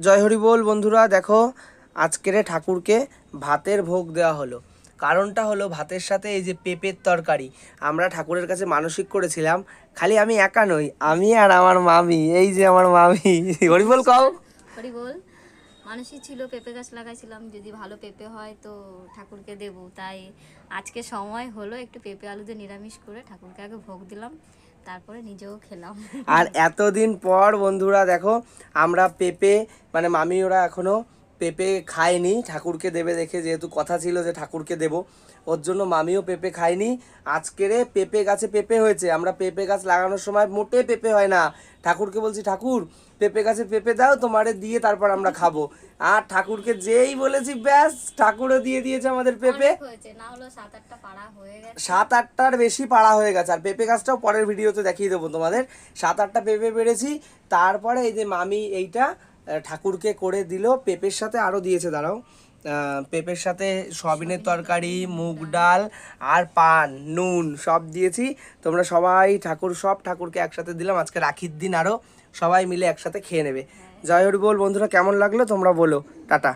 জয় হরি বল বন্ধুরা। দেখো আজকের ঠাকুরকে ভাতের ভোগ দেওয়া হলো। কারণটা হলো ভাতের সাথে এই যে পেঁপের তরকারি আমরা ঠাকুরের কাছে মানসিক করেছিলাম। খালি আমি একা নই, আমি আর আমার মামি, এই যে আমার মামি। হরি বল কও। হরি বল। মানুষই ছিল, পেঁপে গাছ লাগাইছিলাম, যদি ভালো পেঁপে হয় তো ঠাকুরকে দেব। তাই আজকে সময় হলো একটু পেঁপে আলু দিয়ে নিরামিষ করে ঠাকুরকে আগে ভোগ দিলাম, তারপরে নিজেও খেলাম। আর এতদিন পর বন্ধুরা দেখো আমরা পেঁপে মানে মামি ওরা এখনো পেঁপে খায়নি, ঠাকুরকে দেবে দেখে, যেহেতু কথা ছিল যে ঠাকুরকে দেব, ওর জন্য মামিও পেঁপে খায়নি। আজকেরে পেঁপে গাছে পেঁপে হয়েছে। আমরা পেঁপে গাছ লাগানোর সময় মোটে পেঁপে হয় না, ঠাকুরকে বলছি ঠাকুর পেঁপে গাছে পেঁপে দাও, তোমারে দিয়ে তারপর আমরা খাবো। আর ঠাকুরকে যেই বলেছি ব্যাস ঠাকুরও দিয়ে দিয়েছে আমাদের পেঁপে। হয়েছে না হলো 7-8টা পাড়া হয়ে গেছে, 7-8টার বেশি পাড়া হয়ে গেছে। আর পেঁপে গাছটাও পরের ভিডিওতে দেখিয়ে দেবো তোমাদের। 7-8টা পেঁপে পেরেছি। তারপরে এই যে মামি এইটা ঠাকুরকে করে দিল, পেঁপের সাথে আরও দিয়েছে, দাঁড়াও, পেঁপের সাথে সয়াবিনের তরকারি, মুগ ডাল আর পান, নুন সব দিয়েছি। তোমরা সবাই সব ঠাকুরকে একসাথে দিলাম। আজকে রাখির দিন, আরও সবাই মিলে একসাথে খেয়ে নেবে। জয় হরি বল বন্ধুরা, কেমন লাগলো তোমরা বলো। টাটা।